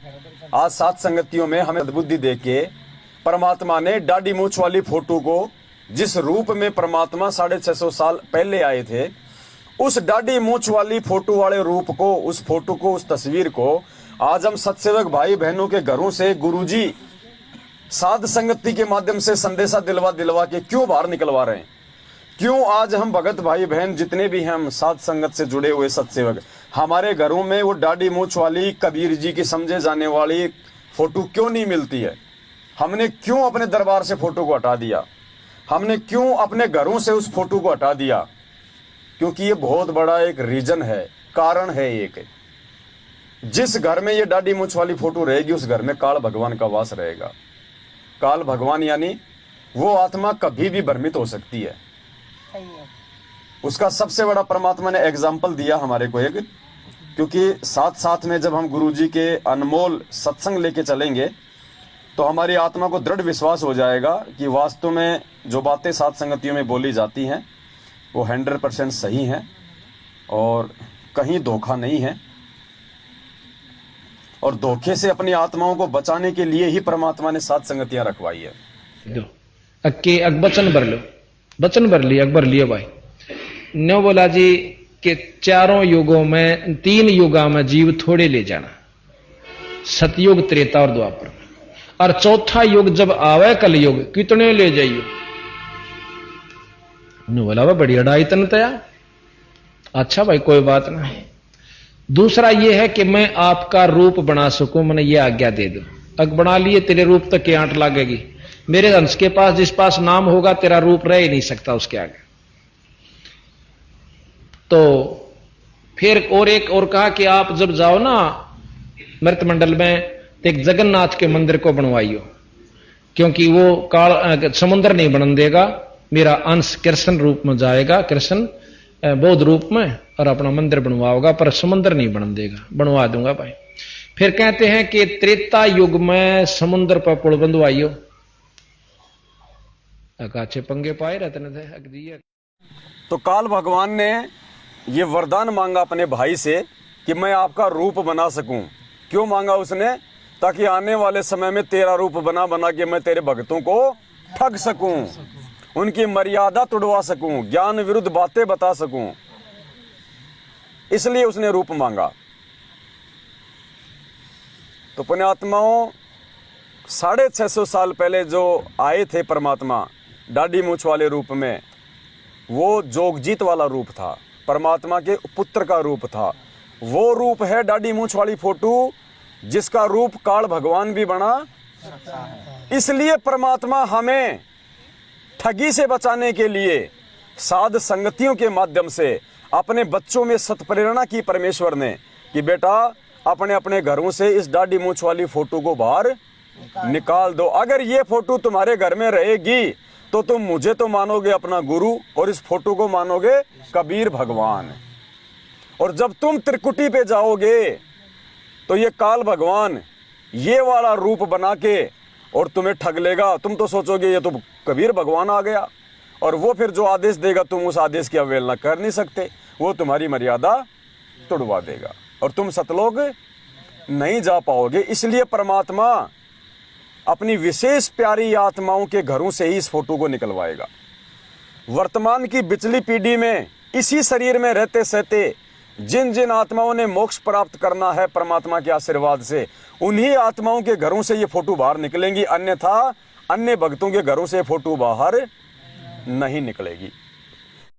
आज सात संगतियों में हमें सद्बुद्धि देख के परमात्मा ने डाडी मूछ वाली फोटो को, जिस रूप में परमात्मा 650 साल पहले आए थे, उस डाडी मूछ वाली फोटो वाले रूप को, उस फोटो को, उस तस्वीर को आज हम सत्सेवक भाई बहनों के घरों से गुरुजी साध संगति के माध्यम से संदेशा दिलवा के क्यों बाहर निकलवा रहे हैं? क्यों आज हम भगत भाई बहन जितने भी हैं, हम साध संगत से जुड़े हुए सत्सेवक, हमारे घरों में वो डाडी मूछ वाली कबीर जी की समझे जाने वाली फोटो क्यों नहीं मिलती है? हमने क्यों अपने दरबार से फोटो को हटा दिया? हमने क्यों अपने घरों से उस फोटो को हटा दिया? क्योंकि ये बहुत बड़ा एक रीजन है, कारण है एक। जिस घर में ये डाडी मूछ वाली फोटो रहेगी, उस घर में काल भगवान का वास रहेगा। काल भगवान यानी वो आत्मा कभी भी भ्रमित हो सकती है। उसका सबसे बड़ा परमात्मा ने एग्जाम्पल दिया हमारे को एक, क्योंकि साथ साथ में जब हम गुरुजी के अनमोल सत्संग लेके चलेंगे तो हमारी आत्मा को दृढ़ विश्वास हो जाएगा कि वास्तव में जो बातें सात संगतियों में बोली जाती हैं वो 100% सही हैं और कहीं धोखा नहीं है। और धोखे से अपनी आत्माओं को बचाने के लिए ही परमात्मा ने सात संगतियां रखवाई है। दो अक्के वचन भर लो, वचन भर लिया, अकबर लिया भाई नो बोला जी कि चारों युगों में, 3 युगा में जीव थोड़े ले जाना, सतयुग, त्रेता और द्वापर, और चौथा युग जब आवे कलयुग कितने ले जाइयो? नो बोला वह बड़ी अड़ाई तन तया। अच्छा भाई कोई बात नहीं। दूसरा यह है कि मैं आपका रूप बना सकूं, मैंने ये आज्ञा दे दो। अग बना लिए तेरे रूप तक की आंट लागेगी। मेरे अंश के पास जिस पास नाम होगा तेरा रूप रह ही नहीं सकता उसके आगे। तो फिर और एक और कहा कि आप जब जाओ ना मृत मंडल में तो एक जगन्नाथ के मंदिर को बनवाइयो, क्योंकि वो काल समुद्र नहीं बनन देगा, मेरा अंश कृष्ण रूप में जाएगा, कृष्ण बौद्ध रूप में, और अपना मंदिर बनवाओगा, पर समुद्र नहीं बनन देगा। बनवा दूंगा भाई। फिर कहते हैं कि त्रेता युग में समुद्र पर पुल बंधवाइयो। अकाचे पंगे पाए रहते थे। तो काल भगवान ने ये वरदान मांगा अपने भाई से कि मैं आपका रूप बना सकूं। क्यों मांगा उसने? ताकि आने वाले समय में तेरा रूप बना बना के मैं तेरे भक्तों को ठग सकूं, उनकी मर्यादा तोड़वा सकूं, ज्ञान विरुद्ध बातें बता सकूं। इसलिए उसने रूप मांगा। तो पुण्यात्माओं, 650 साल पहले जो आए थे परमात्मा डाडी मूछ वाले रूप में, वो जोगजीत वाला रूप था, परमात्मा के पुत्र का रूप था। वो रूप है डाडी मूछ वाली फोटो, जिसका रूप काल भगवान भी बना। इसलिए परमात्मा हमें ठगी से बचाने के लिए साध संगतियों के माध्यम से अपने बच्चों में सत्प्रेरणा की परमेश्वर ने कि बेटा अपने अपने घरों से इस डाडी मूछ वाली फोटो को बाहर निकाल दो। अगर ये फोटो तुम्हारे घर में रहेगी तो तुम मुझे तो मानोगे अपना गुरु, और इस फोटो को मानोगे कबीर भगवान। और जब तुम त्रिकुटी पे जाओगे तो ये काल भगवान ये वाला रूप बना के और तुम्हें ठग लेगा। तुम तो सोचोगे ये तो कबीर भगवान आ गया, और वो फिर जो आदेश देगा तुम उस आदेश की अवहेलना कर नहीं सकते। वो तुम्हारी मर्यादा तोड़वा देगा और तुम सतलोक नहीं जा पाओगे। इसलिए परमात्मा अपनी विशेष प्यारी आत्माओं के घरों से ही इस फोटो को निकलवाएगा। वर्तमान की बिचली पीढ़ी में इसी शरीर में रहते सहते जिन जिन आत्माओं ने मोक्ष प्राप्त करना है परमात्मा के आशीर्वाद से, उन्हीं आत्माओं के घरों से ये फोटो बाहर निकलेंगी। अन्यथा अन्य भक्तों के घरों से फोटो बाहर नहीं निकलेगी।